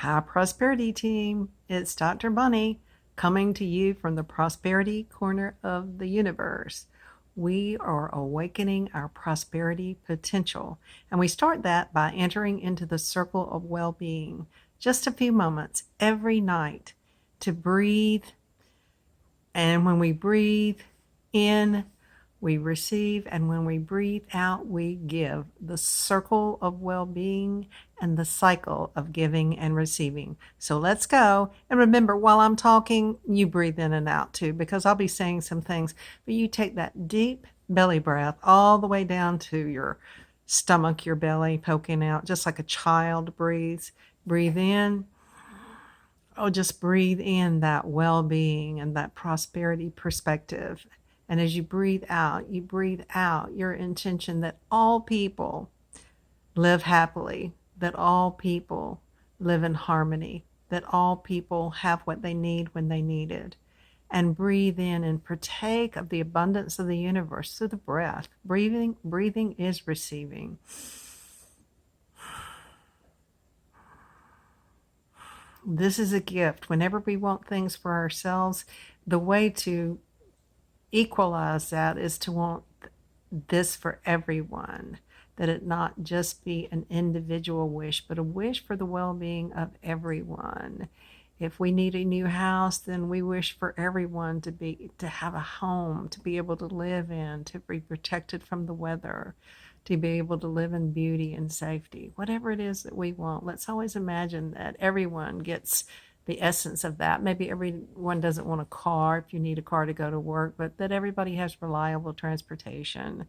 Hi, Prosperity Team. It's Dr. Bunny coming to you from the Prosperity Corner of the Universe. We are awakening our prosperity potential, and we start that by entering into the circle of well being. Just a few moments every night to breathe, and when we breathe in, we receive, and when we breathe out, we give. The circle of well being and the cycle of giving and receiving. So let's go. And remember, while I'm talking, you breathe in and out too, because I'll be saying some things. But you take that deep belly breath all the way down to your stomach, your belly poking out, just like a child breathes. Breathe in. Oh, just breathe in that well being and that prosperity perspective. And as you breathe out your intention that all people live happily, that all people live in harmony, that all people have what they need when they need it. And breathe in and partake of the abundance of the universe through the breath. Breathing is receiving. This is a gift. Whenever we want things for ourselves, the way to equalize that is to want this for everyone, that it not just be an individual wish, but a wish for the well-being of everyone. If we need a new house, then we wish for everyone to have a home, to be able to live in, to be protected from the weather, to be able to live in beauty and safety. Whatever it is that we want, let's always imagine that everyone gets the essence of that. Maybe everyone doesn't want a car if you need a car to go to work, but that everybody has reliable transportation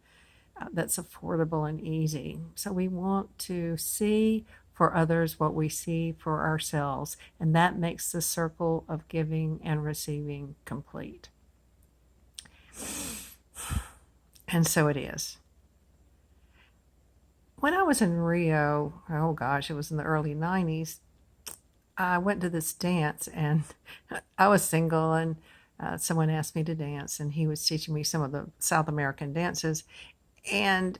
that's affordable and easy. So we want to see for others what we see for ourselves, and that makes the circle of giving and receiving complete. And so it is. When I was in Rio, oh gosh, it was in the early 90s, I went to this dance, and I was single, and someone asked me to dance, and he was teaching me some of the South American dances. And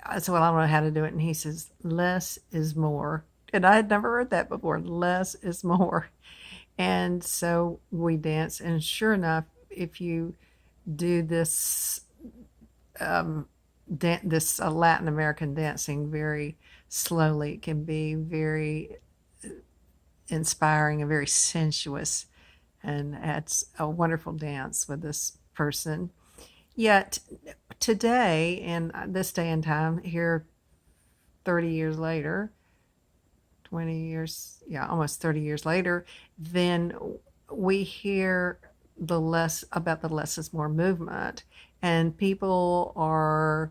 I said, well, I don't know how to do it. And he says, less is more. And I had never heard that before. Less is more. And so we dance. And sure enough, if you do this, this Latin American dancing very slowly, it can be very inspiring and very sensuous. And it's a wonderful dance with this person. Yet today, in this day and time, here 30 years later, 20 years, yeah, almost 30 years later, then we hear the less about the less is more movement, and people are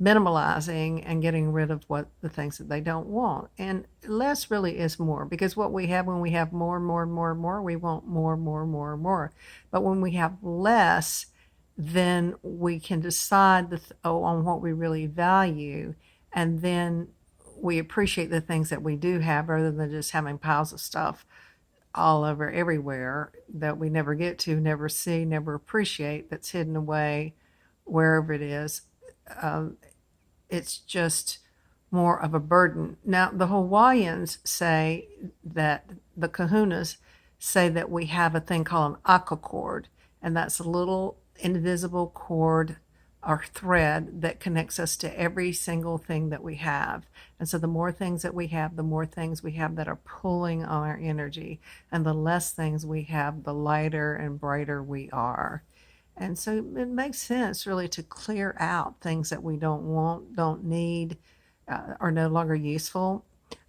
minimalizing and getting rid of what the things that they don't want. And less really is more, because what we have when we have more, more, more, more, we want more, more, more, more. But when we have less, then we can decide on what we really value, and then we appreciate the things that we do have rather than just having piles of stuff all over everywhere that we never get to, never see, never appreciate, that's hidden away wherever it is. It's just more of a burden. Now, the Hawaiians say that the kahunas say that we have a thing called an aka cord, and that's a little invisible cord or thread that connects us to every single thing that we have. And so the more things that we have, the more things we have that are pulling on our energy. And the less things we have, the lighter and brighter we are. And so it makes sense really to clear out things that we don't want, don't need, are no longer useful.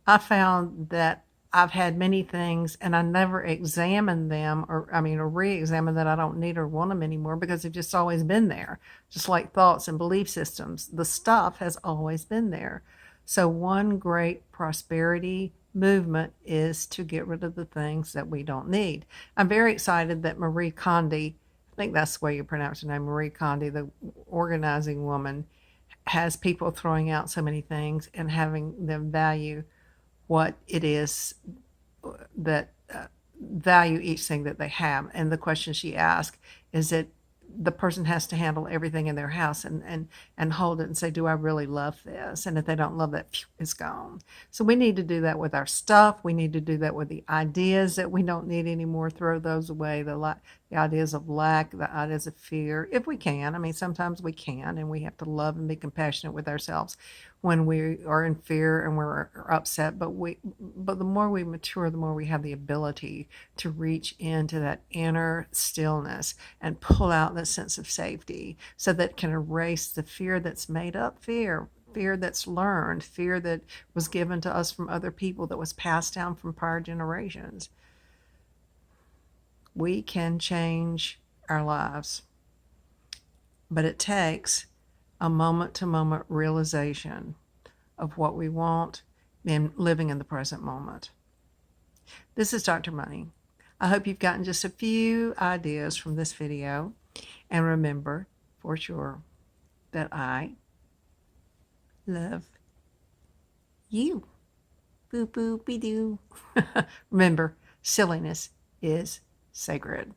I found that I've had many things and I never examined them, or re-examine that I don't need or want them anymore, because they've just always been there. Just like thoughts and belief systems, the stuff has always been there. So one great prosperity movement is to get rid of the things that we don't need. I'm very excited that Marie Kondo, I think that's the way you pronounce her name, Marie Kondo, the organizing woman, has people throwing out so many things and having them value what it is that value each thing that they have. And the question she asked is it the person has to handle everything in their house and hold it and say, do I really love this? And if they don't love that, phew, it's gone. So we need to do that with our stuff. We need to do that with the ideas that we don't need anymore. Throw those away. The ideas of lack, the ideas of fear, if we can. I mean, sometimes we can, and we have to love and be compassionate with ourselves when we are in fear and we're upset. But the more we mature, the more we have the ability to reach into that inner stillness and pull out that sense of safety, so that can erase the fear that's made up fear that's learned, fear that was given to us from other people, that was passed down from prior generations. We can change our lives, but it takes a moment-to-moment realization of what we want and living in the present moment. This is Dr. Money. I hope you've gotten just a few ideas from this video. And remember, for sure, that I love you. Boo boo be doo. Remember, silliness is sacred.